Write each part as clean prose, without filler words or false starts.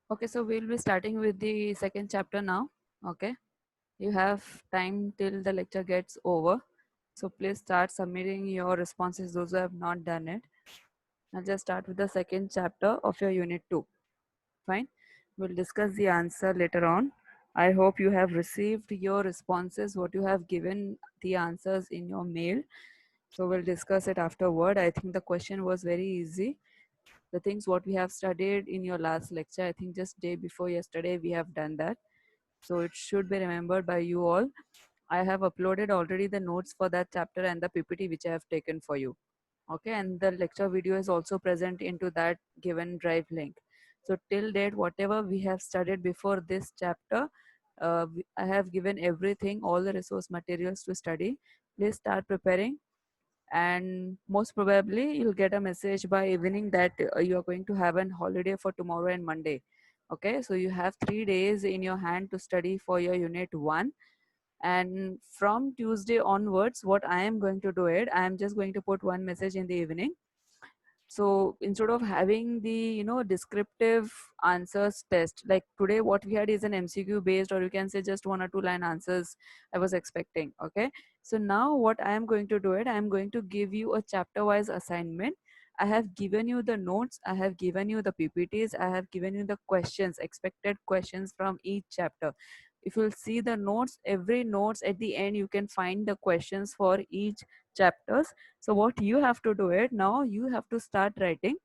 Okay, so we'll be starting with the second chapter now. Okay, you have time till the lecture gets over. So please start submitting your responses, those who have not done it. I'll just start with the second chapter of your unit 2. Fine. We'll discuss the answer later on. I hope you have received your responses, what you have given the answers in your mail. So we'll discuss it afterward. I think the question was very easy. The things what we have studied in your last lecture, I think just day before yesterday we have done that, so it should be remembered by you all. I have uploaded already the notes for that chapter and the PPT which I have taken for you. Okay, and the lecture video is also present into that given drive link. So till date, whatever we have studied before this chapter, I have given everything, all the resource materials to study. Please start preparing, and most probably you'll get a message by evening that you are going to have an holiday for tomorrow and Monday. Okay, so you have 3 days in your hand to study for your unit 1, and from Tuesday onwards what I am going to do it, I am just going to put one message in the evening. So instead of having the descriptive answers test, like today what we had is an MCQ based, or you can say just 1 or 2 line answers I was expecting. Okay, so now what I am going to do it, I am going to give you a chapter wise assignment. I have given you the notes, I have given you the PPTs, I have given you the questions, expected questions from each chapter. If you'll see the notes, every notes at the end you can find the questions for each chapters. So what you have to do it now, you have to start writing.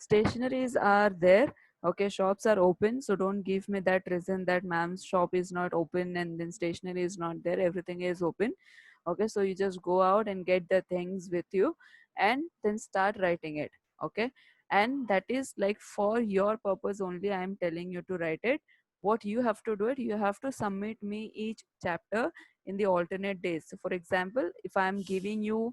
Stationaries are there. Okay, shops are open, so don't give me that reason that ma'am's shop is not open and then stationery is not there. Everything is open. Okay, so you just go out and get the things with you and then start writing it. Okay, and that is like for your purpose only I am telling you to write it. What you have to do it, you have to submit me each chapter in the alternate days. So for example, if I am giving you,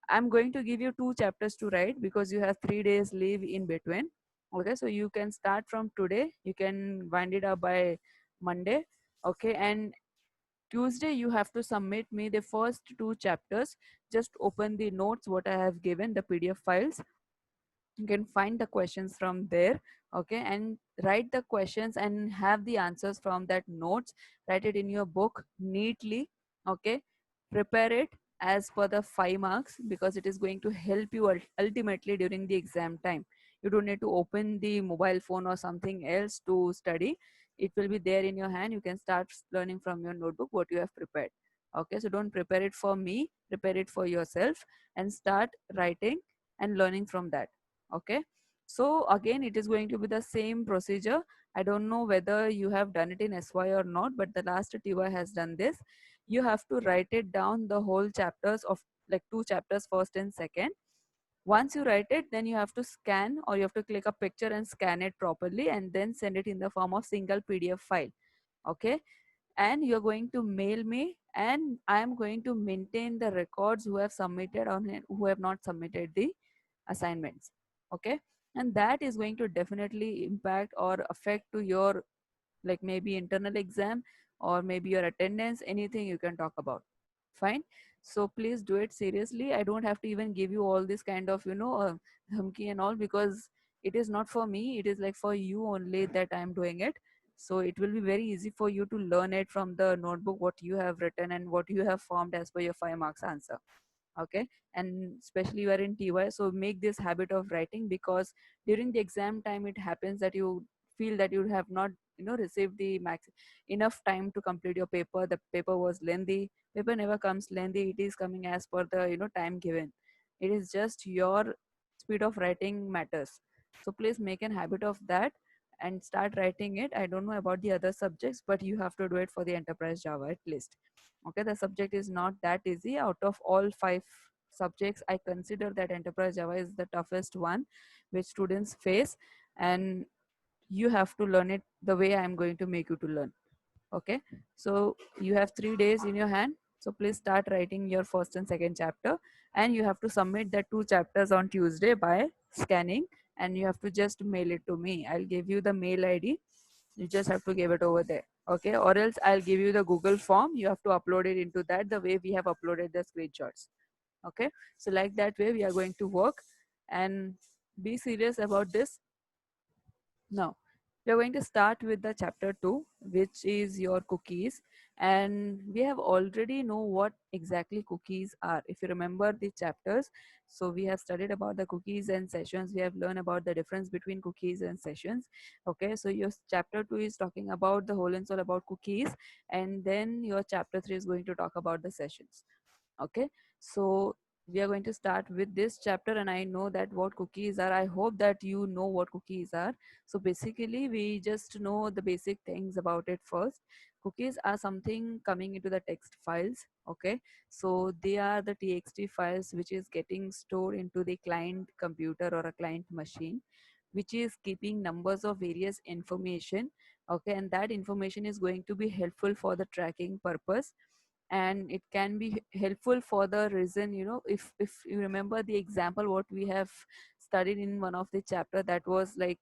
I'm going to give you 2 chapters to write because you have 3 days leave in between. Okay, so you can start from today. You can wind it up by Monday. Okay, and Tuesday you have to submit me the first 2 chapters. Just open the notes what I have given, the PDF files. You can find the questions from there. Okay, and write the questions and have the answers from that notes. Write it in your book neatly. Okay, prepare it as per the 5 marks because it is going to help you ultimately during the exam time. You don't need to open the mobile phone or something else to study. It will be there in your hand. You can start learning from your notebook what you have prepared. Okay, so don't prepare it for me, prepare it for yourself and start writing and learning from that. Okay, so again it is going to be the same procedure. I don't know whether you have done it in SY or not, but the last TY has done this. You have to write it down, the whole chapters of like 2 chapters, first and second. Once you write it, then you have to scan, or you have to click a picture and scan it properly and then send it in the form of single PDF file. Okay, and you're going to mail me, and I am going to maintain the records who have submitted on it, who have not submitted the assignments. Okay, and that is going to definitely impact or affect to your, like maybe internal exam or maybe your attendance, anything you can talk about. Fine, so please do it seriously. I don't have to even give you all this kind of humki and all, because it is not for me, it is like for you only that I am doing it. So it will be very easy for you to learn it from the notebook what you have written and what you have formed as per your 5 marks answer. Okay, and especially you are in TY, so make this habit of writing, because during the exam time it happens that you feel that you have not received the max enough time to complete your paper. The paper was lengthy. Paper never comes lengthy, it is coming as per the time given. It is just your speed of writing matters. So please make an habit of that and start writing it. I don't know about the other subjects, but you have to do it for the enterprise Java at least. Okay, the subject is not that easy. Out of all 5 subjects, I consider that enterprise Java is the toughest one which students face, and you have to learn it the way I am going to make you to learn. Okay, so you have 3 days in your hand, so please start writing your first and second chapter, and you have to submit the 2 chapters on Tuesday by scanning, and you have to just mail it to me. I'll give you the mail ID, you just have to give it over there. Okay, or else I'll give you the Google form, you have to upload it into that the way we have uploaded the screenshots. Okay, so like that way we are going to work, and be serious about this now. We are going to start with the chapter 2, which is your cookies. And we have already know what exactly cookies are. If you remember the chapters, so we have studied about the cookies and sessions. We have learned about the difference between cookies and sessions. Okay, so your chapter 2 is talking about the whole and soul about cookies, and then your chapter 3 is going to talk about the sessions. Okay, so we are going to start with this chapter, and I know that what cookies are. I hope that you know what cookies are. So basically we just know the basic things about it first. Cookies are something coming into the text files. Okay, so they are the txt files which is getting stored into the client computer or a client machine, which is keeping numbers of various information. Okay, and that information is going to be helpful for the tracking purpose, and it can be helpful for the reason, if you remember the example what we have studied in one of the chapter, that was like,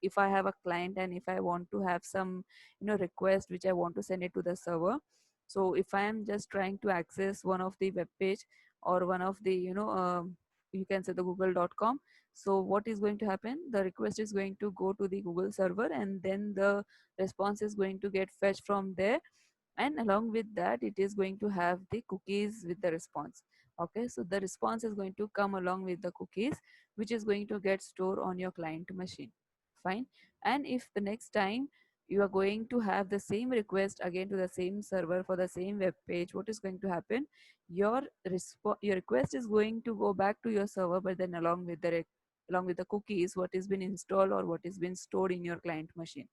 if I have a client and if I want to have some, request which I want to send it to the server. So if I am just trying to access one of the web page or one of the, you can say the google.com. So what is going to happen, the request is going to go to the Google server, and then the response is going to get fetched from there, and along with that it is going to have the cookies with the response. Okay, so the response is going to come along with the cookies, which is going to get stored on your client machine. Fine. And if the next time you are going to have the same request again to the same server for the same web page, what is going to happen, your request is going to go back to your server, but then along with the cookies what has been installed or what has been stored in your client machine.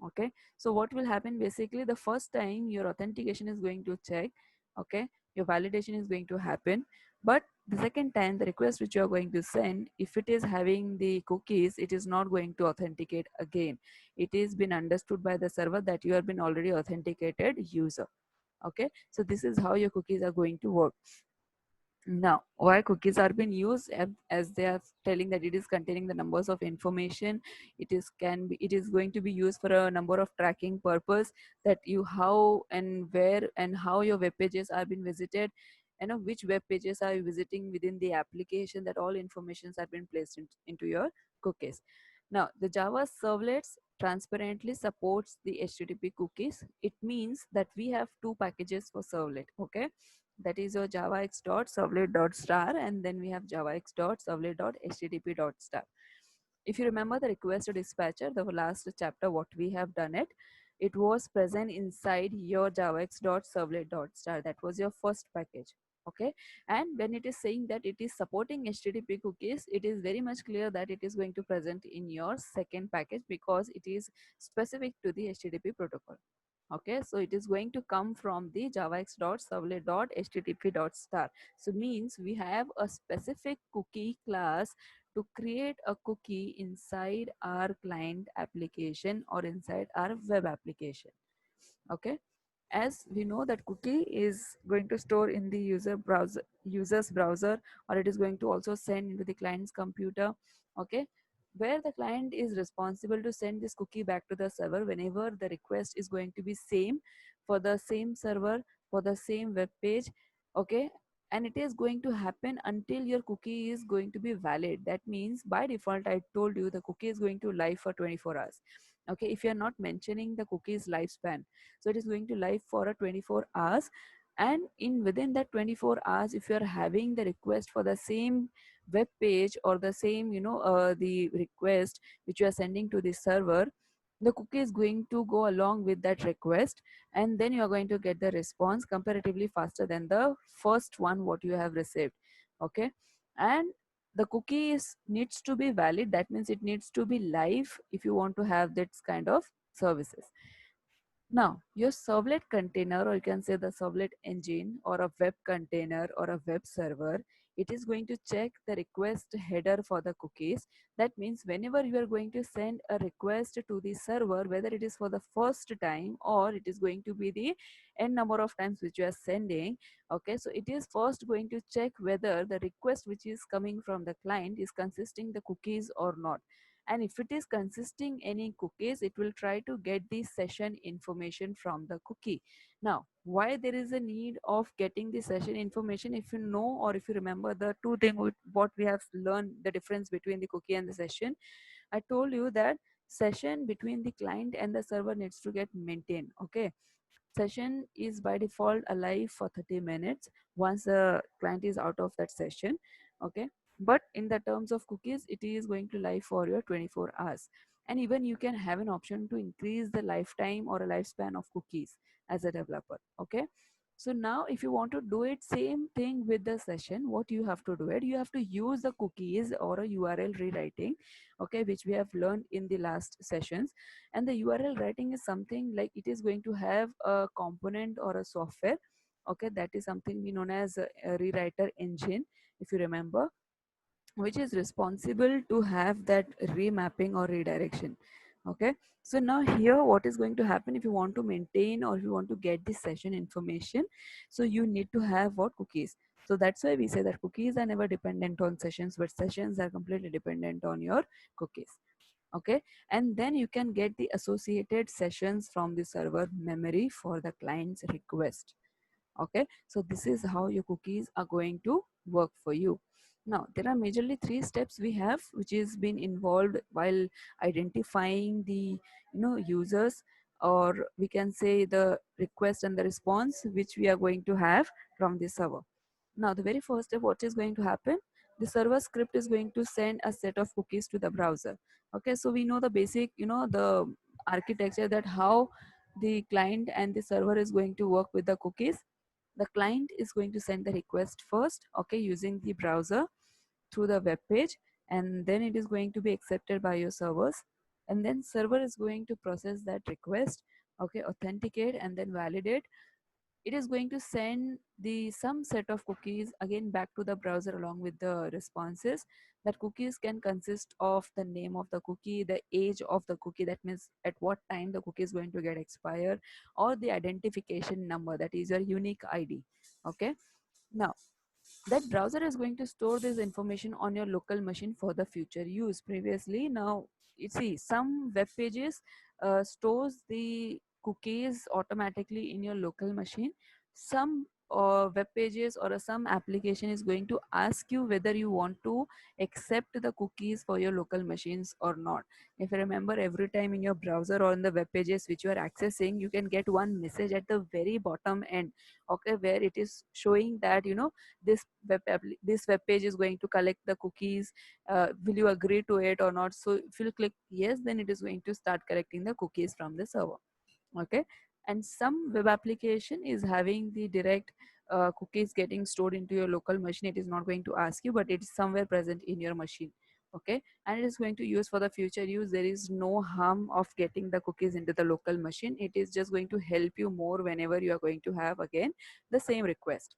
Okay, so what will happen, basically the first time your authentication is going to check. Okay, your validation is going to happen, but the second time the request which you are going to send, if it is having the cookies, it is not going to authenticate again. It is been understood by the server that you have been already authenticated user. Okay, so this is how your cookies are going to work. Now, why cookies are being used, as they are telling that it is containing the numbers of information. It is going to be used for a number of tracking purpose, that you how and where and how your web pages are being visited, which web pages are you visiting within the application, that all informations have been placed into your cookies. Now, the Java servlets transparently supports the HTTP cookies. It means that we have two packages for servlet. Okay, that is your javax.servlet.star, and then we have javax.servlet.http.star. If you remember the request to dispatcher, the last chapter what we have done it was present inside your javax.servlet.star. That was your first package. Okay, and when it is saying that it is supporting HTTP cookies, it is very much clear that it is going to present in your second package, because it is specific to the HTTP protocol. Okay, so it is going to come from the javax.servlet.http.star. So means we have a specific cookie class to create a cookie inside our client application or inside our web application. Okay, as we know that cookie is going to store in the user's browser, or it is going to also send into the client's computer. Okay, where the client is responsible to send this cookie back to the server whenever the request is going to be same for the same server, for the same web page. Okay, and it is going to happen until your cookie is going to be valid. That means by default, I told you the cookie is going to live for 24 hours. Okay, if you are not mentioning the cookie's lifespan, so it is going to live for a 24 hours, and in within that 24 hours, if you are having the request for the same web page or the same, the request which you are sending to the server, the cookie is going to go along with that request, and then you are going to get the response comparatively faster than the first one what you have received. Okay, and the cookie needs to be valid. That means it needs to be live if you want to have that kind of services. Now, your servlet container, or you can say the servlet engine, or a web container, or a web server, it is going to check the request header for the cookies. That means whenever you are going to send a request to the server, whether it is for the first time or it is going to be the n number of times which you are sending. Okay, so it is first going to check whether the request which is coming from the client is consisting the cookies or not, and if it is consisting any cookies, it will try to get the session information from the cookie. Now, why there is a need of getting the session information? If you know, or if you remember the two things what we have learned, the difference between the cookie and the session, I told you that session between the client and the server needs to get maintained. Okay, session is by default alive for 30 minutes once the client is out of that session. Okay, but in the terms of cookies it is going to live for your 24 hours, and even you can have an option to increase the lifetime or a lifespan of cookies as a developer. Okay, so now if you want to do it same thing with the session, what you have to do it, you have to use the cookies or a URL rewriting, okay, which we have learned in the last sessions. And the URL writing is something like it is going to have a component or a software, okay, that is something we known as a rewriter engine, if you remember, which is responsible to have that remapping or redirection. Okay, so now here what is going to happen if you want to maintain or if you want to get this session information, so you need to have what, cookies. So that's why we say that cookies are never dependent on sessions, but sessions are completely dependent on your cookies. Okay, and then you can get the associated sessions from the server memory for the client's request. Okay, so this is how your cookies are going to work for you. Now there are majorly three steps we have which is been involved while identifying the users, or we can say the request and the response which we are going to have from the server. Now the very first step, what is going to happen, the server script is going to send a set of cookies to the browser. Okay, so we know the basic, the architecture, that how the client and the server is going to work with the cookies. The client is going to send the request first, okay, using the browser through the web page, and then it is going to be accepted by your servers, and then server is going to process that request, okay, authenticate and then validate. It is going to send the some set of cookies again back to the browser along with the responses. That cookies can consist of the name of the cookie, the age of the cookie, that means at what time the cookie is going to get expired, or the identification number, that is your unique ID. Okay, now that browser is going to store this information on your local machine for the future use. Previously, now you see some web pages stores the cookies automatically in your local machine. Some web pages or some application is going to ask you whether you want to accept the cookies for your local machines or not. If you remember, every time in your browser or in the web pages which you are accessing, you can get one message at the very bottom end, okay, where it is showing that this web page is going to collect the cookies. Will you agree to it or not? So if you click yes, then it is going to start collecting the cookies from the server. Okay, and some web application is having the direct cookies getting stored into your local machine. It is not going to ask you, but it's somewhere present in your machine. Okay, and it is going to use for the future use. There is no harm of getting the cookies into the local machine. It is just going to help you more whenever you are going to have again the same request.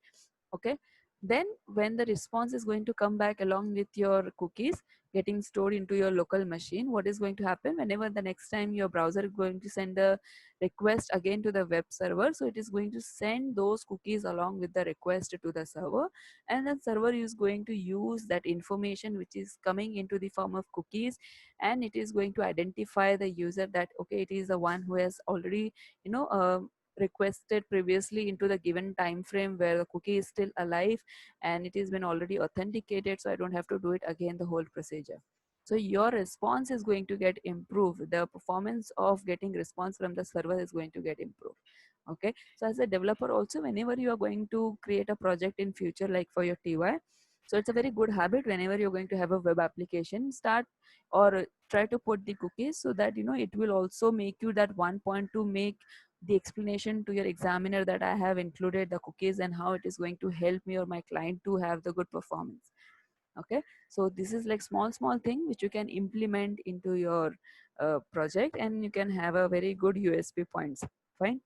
Okay, then when the response is going to come back along with your cookies getting stored into your local machine, what is going to happen whenever the next time your browser is going to send a request again to the web server, so it is going to send those cookies along with the request to the server, and then server is going to use that information which is coming into the form of cookies, and it is going to identify the user that okay, it is the one who has already you know uh, requested previously into the given time frame where the cookie is still alive, and it has been already authenticated, so I don't have to do it again the whole procedure. So your response is going to get improved. The performance of getting response from the server is going to get improved. Okay, so as a developer also, whenever you are going to create a project in future like for your TY, so it's a very good habit whenever you're going to have a web application, start or try to put the cookies, so that it will also make you that one point to make the explanation to your examiner that I have included the cookies and how it is going to help me or my client to have the good performance. Okay, so this is like small thing which you can implement into your project, and you can have a very good USP points. Fine.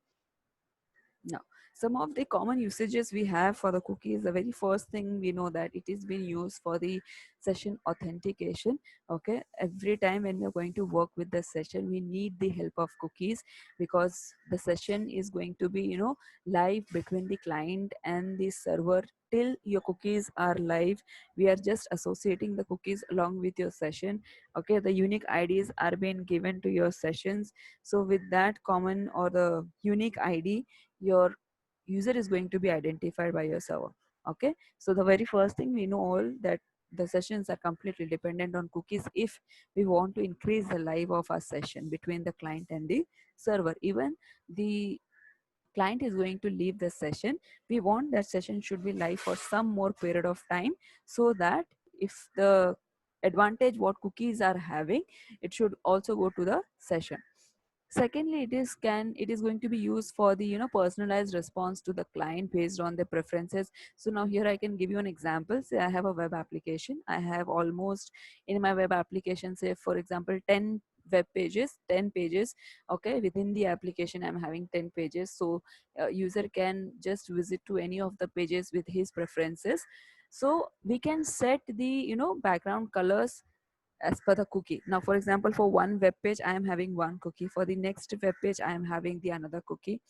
Now, some of the common usages we have for the cookies, the very first thing we know that it is being used for the session authentication. Okay, every time when we're going to work with the session, we need the help of cookies, because the session is going to be, live between the client and the server till your cookies are live. We are just associating the cookies along with your session. Okay, the unique IDs are being given to your sessions. So with that common or the unique ID, your user is going to be identified by your server. Okay, so the very first thing we know all that the sessions are completely dependent on cookies if we want to increase the life of our session between the client and the server. Even the client is going to leave the session, we want that session should be live for some more period of time, so that if the advantage what cookies are having, it should also go to the session. Secondly, it is going to be used for the personalized response to the client based on their preferences. So now here I can give you an example. Say I have a web application, I have almost in my web application, say for example 10 web pages, 10 pages. Okay, within the application I'm having 10 pages, so user can just visit to any of the pages with his preferences. So we can set the background colors as per the cookie. Now, for example, for one web page, I am having one cookie. For the next web page, I am having the another cookie.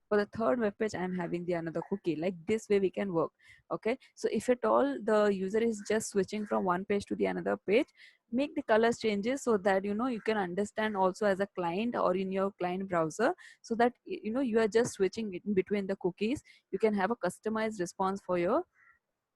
For the third web page, I am having the another cookie. Like this way, we can work. Okay. So if at all the user is just switching from one page to the another page, make the colors changes so that you can understand also as a client or in your client browser, so that you are just switching in between the cookies. You can have a customized response for your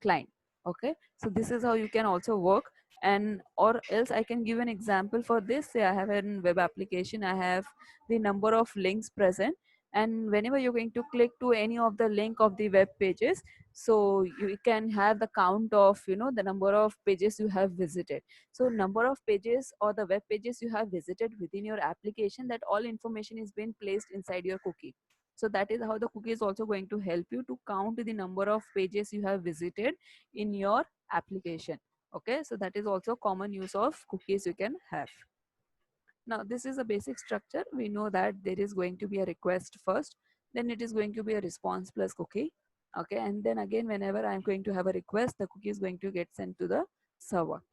client. Okay, so this is how you can also work. And or else I can give an example for this. Say I have a web application, I have the number of links present, and whenever you're going to click to any of the link of the web pages, so you can have the count of the number of pages you have visited. So number of pages or the web pages you have visited within your application, that all information is being placed inside your cookie. So that is how the cookie is also going to help you to count the number of pages you have visited in your application. Okay, so that is also common use of cookies you can have. Now this is a basic structure. We know that there is going to be a request first, then it is going to be a response plus cookie. Okay, and then again whenever I'm going to have a request, the cookie is going to get sent to the server.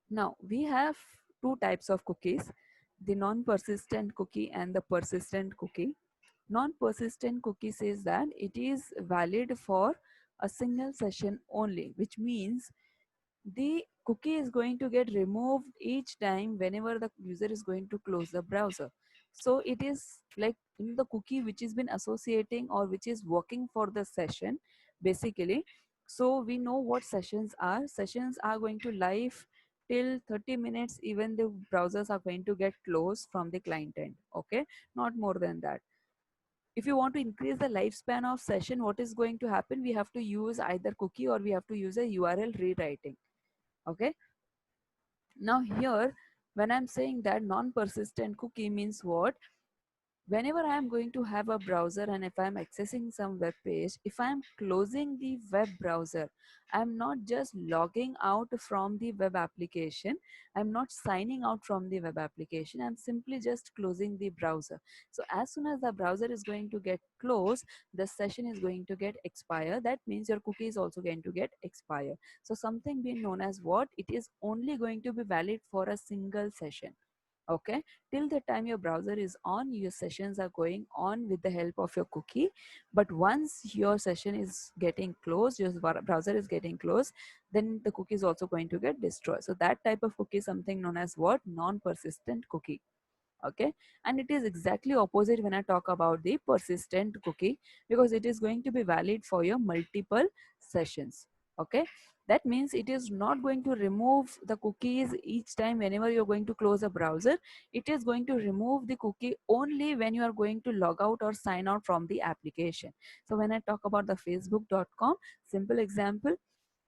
Now we have two types of cookies, the non-persistent cookie and the persistent cookie. Non-persistent cookie says that it is valid for a single session only, which means the cookie is going to get removed each time whenever the user is going to close the browser. So it is like in the cookie which has been associating or which is working for the session basically. So we know what sessions are. Sessions are going to live till 30 minutes, even the browsers are going to get closed from the client end. Okay, not more than that. If you want to increase the lifespan of session, what is going to happen? We have to use either cookie or we have to use a URL rewriting. Okay, now here when I'm saying that non-persistent cookie means what? Whenever I am going to have a browser and if I'm accessing some web page, if I'm closing the web browser, I'm not just logging out from the web application, I'm not signing out from the web application, I'm simply just closing the browser. So as soon as the browser is going to get closed, the session is going to get expire. That means your cookie is also going to get expire. So something being known as what? It is only going to be valid for a single session. Okay, till the time your browser is on, your sessions are going on with the help of your cookie. But once your session is getting closed, your browser is getting closed, then the cookie is also going to get destroyed. So that type of cookie is something known as what? Non-persistent cookie. Okay, and it is exactly opposite when I talk about the persistent cookie, because it is going to be valid for your multiple sessions. Okay, that means it is not going to remove the cookies each time whenever you're going to close a browser. It is going to remove the cookie only when you are going to log out or sign out from the application. So when I talk about the facebook.com, simple example,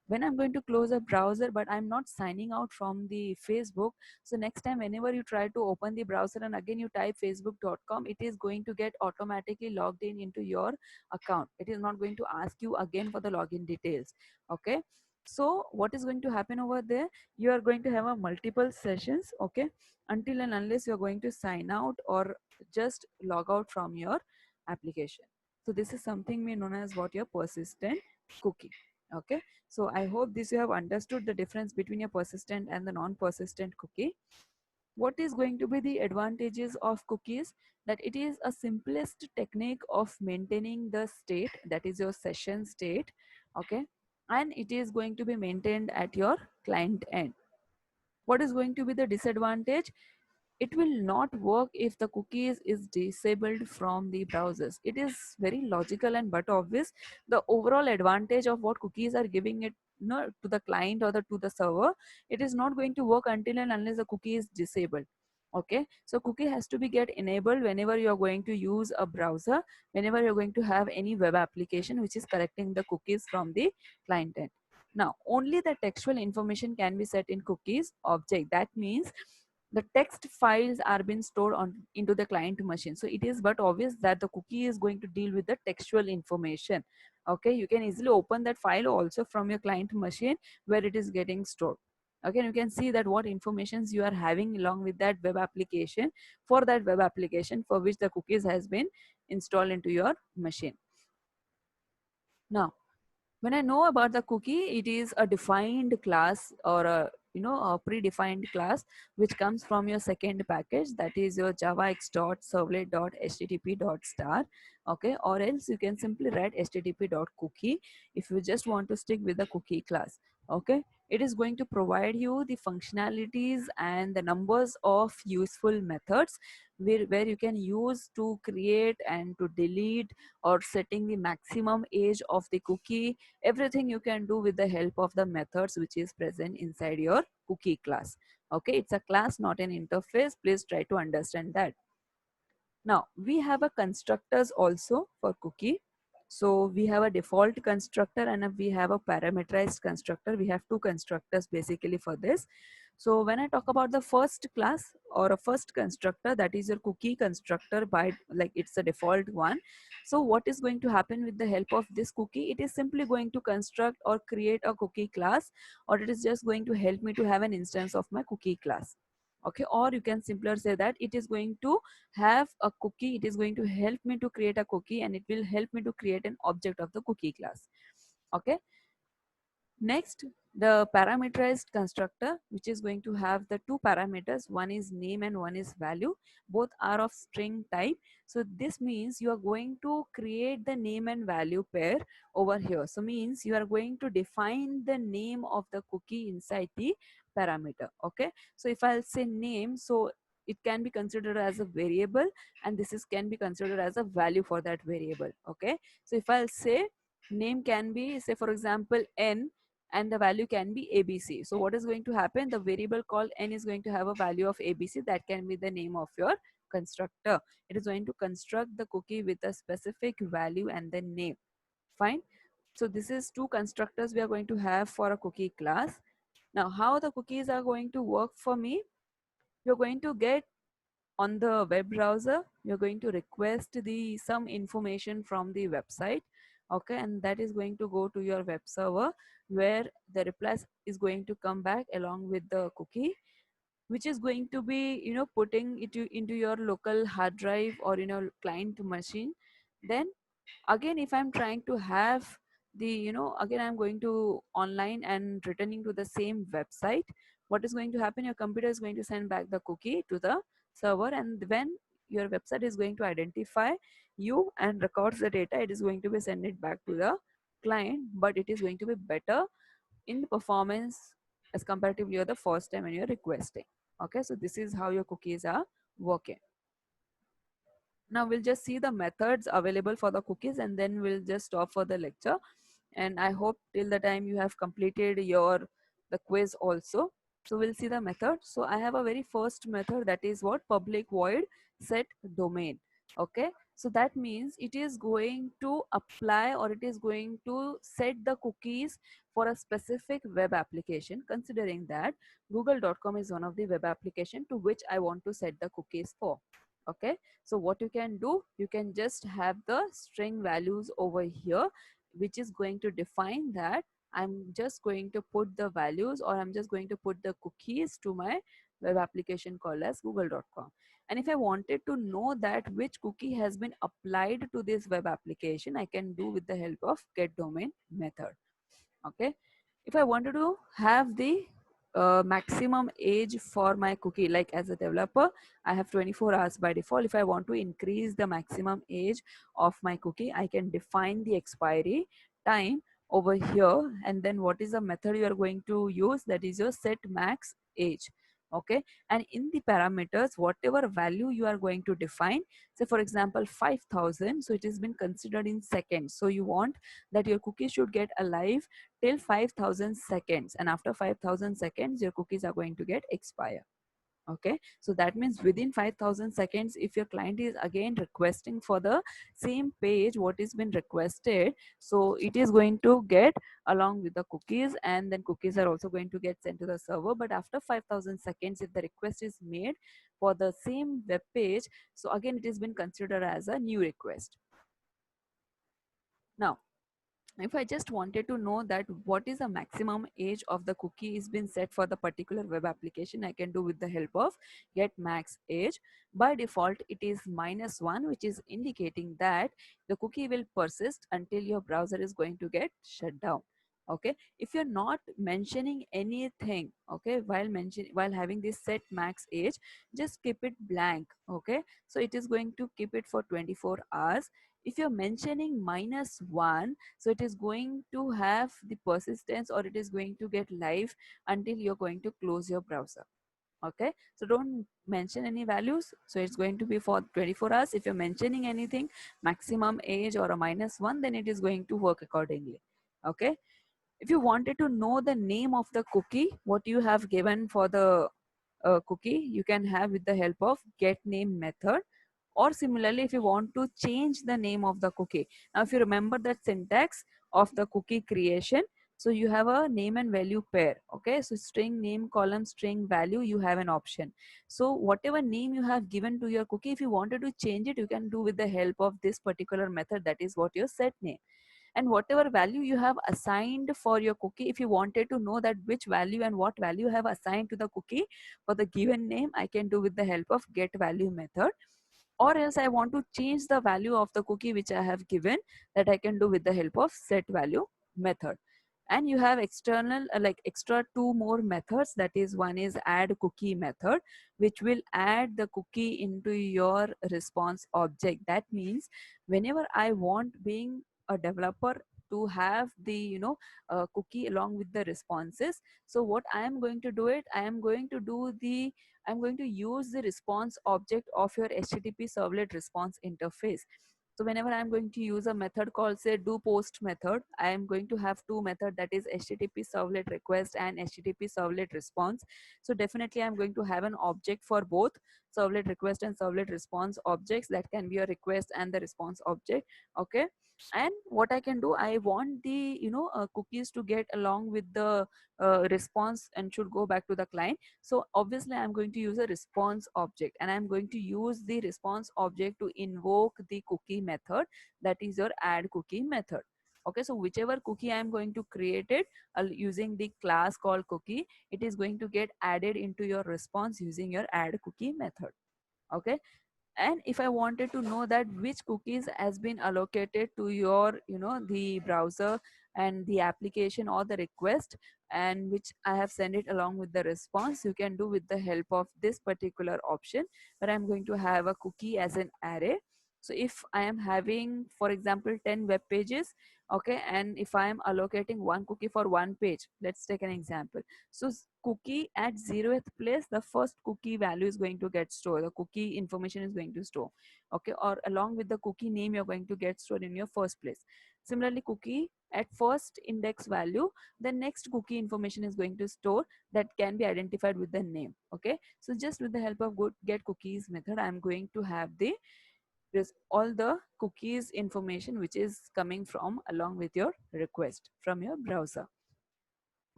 when I'm going to close a browser but I'm not signing out from the Facebook, so next time whenever you try to open the browser and again you type facebook.com, it is going to get automatically logged in into your account. It is not going to ask you again for the login details. Okay, so what is going to happen over there? You are going to have a multiple sessions, okay, until and unless you're going to sign out or just log out from your application. So this is something we known as what your persistent cookie. Okay, so I hope this you have understood the difference between a persistent and the non-persistent cookie. What is going to be the advantages of cookies? That it is a simplest technique of maintaining the state, that is your session state. Okay, and it is going to be maintained at your client end. What is going to be the disadvantage? It will not work if the cookies is disabled from the browsers. It is very logical and but obvious. The overall advantage of what cookies are giving it no, to the client or to the server, it is not going to work until and unless the cookie is disabled. Okay, so cookie has to be get enabled whenever you are going to use a browser, whenever you're going to have any web application which is collecting the cookies from the client end. Now only the textual information can be set in cookies object. That means the text files are being stored on into the client machine. So it is but obvious that the cookie is going to deal with the textual information. Okay, you can easily open that file also from your client machine where it is getting stored. Okay, you can see that what informations you are having along with that web application, for that web application for which the cookies has been installed into your machine. Now when I know about the cookie, it is a defined class or a a predefined class which comes from your second package, that is your javax.servlet.http.star. Okay, or else you can simply write http.cookie if you just want to stick with the cookie class. Okay, it is going to provide you the functionalities and the numbers of useful methods where you can use to create and to delete, or setting the maximum age of the cookie. Everything you can do with the help of the methods which is present inside your cookie class. Okay, it's a class, not an interface. Please try to understand that. Now we have a constructors also for cookie. So we have a default constructor and we have a parameterized constructor. We have two constructors basically for this. So when I talk about the first class or a first constructor, that is your cookie constructor, by like it's a default one. So what is going to happen with the help of this cookie? It is simply going to construct or create a cookie class, or it is just going to help me to have an instance of my cookie class. Okay, or you can simpler say that it is going to have a cookie, it is going to help me to create a cookie, and it will help me to create an object of the cookie class. Okay, next, the parameterized constructor, which is going to have the two parameters, one is name and one is value. Both are of string type. So this means you are going to create the name and value pair over here. So means you are going to define the name of the cookie inside the parameter. Okay, so if I'll say name, so it can be considered as a variable, and this is can be considered as a value for that variable. Okay, so if I'll say name can be, say for example, n, and the value can be ABC. So what is going to happen? The variable called n is going to have a value of ABC. That can be the name of your constructor. It is going to construct the cookie with a specific value and the name. Fine. So this is two constructors we are going to have for a cookie class. Now how the cookies are going to work for me? You're going to get on the web browser, you're going to request the some information from the website. Okay, and that is going to go to your web server, where the reply is going to come back along with the cookie, which is going to be putting it into your local hard drive or client machine. Then again, if I'm trying to have the again I'm going to online and returning to the same website, what is going to happen? Your computer is going to send back the cookie to the server, and when your website is going to identify you and records the data, it is going to be send it back to the client, but it is going to be better in performance as comparatively you're the first time when you're requesting. Okay, so this is how your cookies are working. Now we'll just see the methods available for the cookies, and then we'll just stop for the lecture. And I hope till the time you have completed your the quiz also. So we'll see the method. So I have a very first method, that is what? Public void set domain. Okay, so that means it is going to apply, or it is going to set the cookies for a specific web application, considering that google.com is one of the web application to which I want to set the cookies for. Okay, so what you can do, you can just have the string values over here, which is going to define that I'm just going to put the values, or I'm just going to put the cookies to my web application called as google.com. And if I wanted to know that which cookie has been applied to this web application, I can do with the help of get domain method. Okay, if I wanted to have the maximum age for my cookie, like as a developer I have 24 hours by default. If I want to increase the maximum age of my cookie, I can define the expiry time over here, and then what is the method you are going to use? That is your set max age. Okay, and in the parameters, whatever value you are going to define, say for example 5,000, so it has been considered in seconds. So you want that your cookie should get alive till 5,000 seconds, and after 5,000 seconds your cookies are going to get expire. Okay, so that means within 5,000 seconds, if your client is again requesting for the same page what is been requested, so it is going to get along with the cookies, and then cookies are also going to get sent to the server. But after 5,000 seconds, if the request is made for the same web page, so again it has been considered as a new request. Now if I just wanted to know that what is the maximum age of the cookie is been set for the particular web application, I can do with the help of get max age. By default it is -1, which is indicating that the cookie will persist until your browser is going to get shut down. Okay, if you're not mentioning anything, okay, while having this set max age, just keep it blank. Okay, so it is going to keep it for 24 hours. If you're mentioning -1, so it is going to have the persistence, or it is going to get live until you're going to close your browser. Okay, so don't mention any values, so it's going to be for 24 hours. If you're mentioning anything maximum age or a -1, then it is going to work accordingly. Okay, if you wanted to know the name of the cookie, what you have given for the cookie, you can have with the help of get name method. Or similarly, if you want to change the name of the cookie, now if you remember that syntax of the cookie creation, so you have a name and value pair. Okay, so string name column string value, you have an option. So whatever name you have given to your cookie, if you wanted to change it, you can do with the help of this particular method, that is what your set name. And whatever value you have assigned for your cookie, if you wanted to know that which value and what value you have assigned to the cookie for the given name, I can do with the help of get value method. Or else I want to change the value of the cookie which I have given, that I can do with the help of set value method. And you have external like extra two more methods, that is one is add cookie method, which will add the cookie into your response object. That means whenever I want, being a developer, to have the cookie along with the responses, so what I am going to do it, I'm going to use the response object of your HTTP servlet response interface. So whenever I'm going to use a method called say do post method, I am going to have two method, that is HTTP servlet request and HTTP servlet response. So definitely I'm going to have an object for both servlet request and servlet response objects, that can be a request and the response object. Okay, and what I can do, I want the cookies to get along with the response and should go back to the client. So obviously I'm going to use a response object, and I'm going to use the response object to invoke the cookie method, that is your add cookie method. Okay, so whichever cookie I'm going to create it using the class called cookie, it is going to get added into your response using your add cookie method. Okay, and if I wanted to know that which cookies has been allocated to your the browser and the application or the request, and which I have sent it along with the response, you can do with the help of this particular option, where I'm going to have a cookie as an array. So if I am having, for example, 10 web pages, okay, and if I am allocating one cookie for one page, let's take an example. So cookie at 0th place, the first cookie value is going to get stored, the cookie information is going to store. Okay, or along with the cookie name, you're going to get stored in your first place. Similarly, cookie at first index value, the next cookie information is going to store, that can be identified with the name. Okay, so just with the help of good get cookies method, I'm going to have the this all the cookies information which is coming from along with your request from your browser.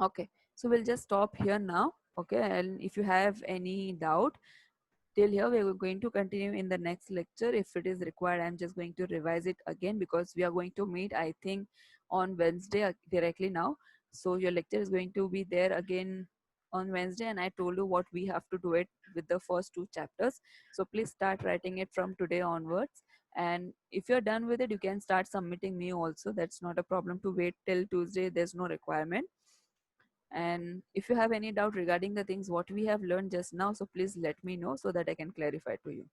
Okay, so we'll just stop here now. Okay, and if you have any doubt till here, we're going to continue in the next lecture. If it is required, I'm just going to revise it again, because we are going to meet, I think, on Wednesday directly now. So your lecture is going to be there again on Wednesday, and I told you what we have to do it with the first two chapters. So please start writing it from today onwards. And if you're done with it, you can start submitting me also. That's not a problem to wait till Tuesday. There's no requirement. And if you have any doubt regarding the things what we have learned just now, so please let me know so that I can clarify to you.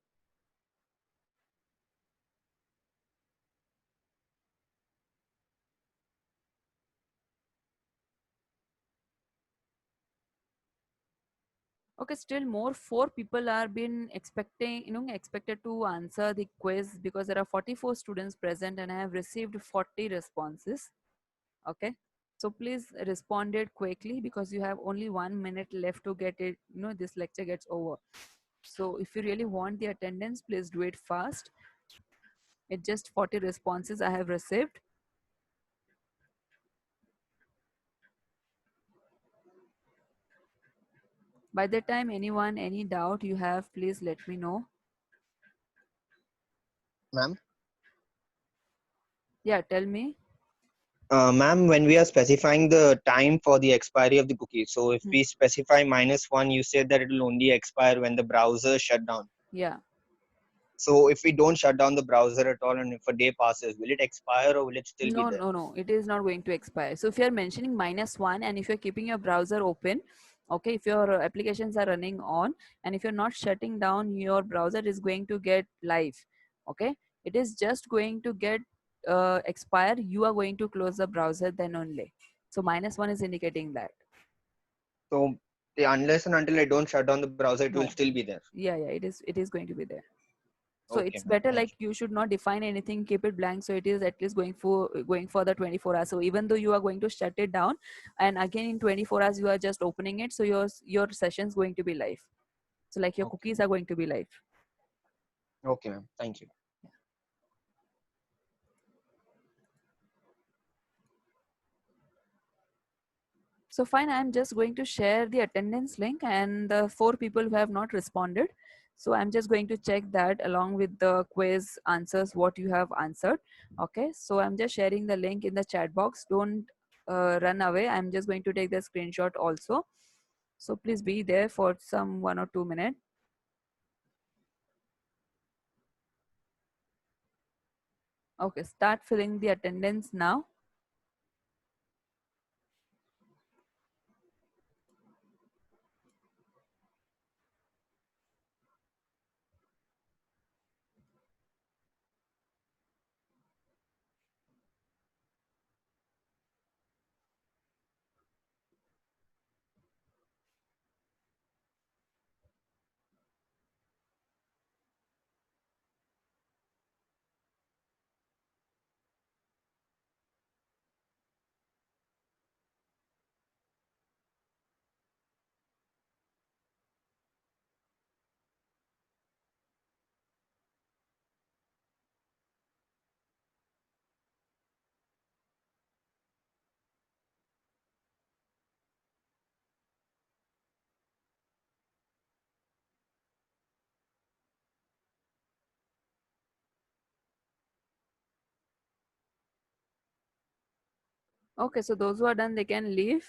Okay, still more 4 people are been expecting, expected to answer the quiz because there are 44 students present and I have received 40 responses. Okay, so please respond it quickly because you have only 1 minute left to get it, this lecture gets over. So if you really want the attendance, please do it fast. It's just 40 responses I have received. By the time anyone, any doubt you have, please let me know. Ma'am? Yeah, tell me. Ma'am, when we are specifying the time for the expiry of the cookie, so if Hmm. we specify -1, you said that it will only expire when the browser shut down. Yeah. So if we don't shut down the browser at all and if a day passes, will it expire or will it still be No, there? no, no. It is not going to expire. So if you are mentioning -1 and if you're keeping your browser open, okay, if your applications are running on and if you're not shutting down, your browser is going to get live. Okay, it is just going to get expire. You are going to close the browser then only. So -1 is indicating that. So unless and until I don't shut down the browser, it will No. still be there. Yeah, yeah. It is going to be there. So Okay, it's ma'am. better Thank like you should not define anything, keep it blank. So it is at least going for the 24 hours. So even though you are going to shut it down, and again in 24 hours you are just opening it, so your session is going to be live. So like your you. Okay. cookies are going to be live. Okay, ma'am. Thank you. So fine, I'm just going to share the attendance link and the 4 people who have not responded. So I'm just going to check that along with the quiz answers, what you have answered. Okay, so I'm just sharing the link in the chat box. Don't run away. I'm just going to take the screenshot also. So please be there for some 1 or 2 minutes. Okay, start filling the attendance now. Okay, so those who are done, they can leave.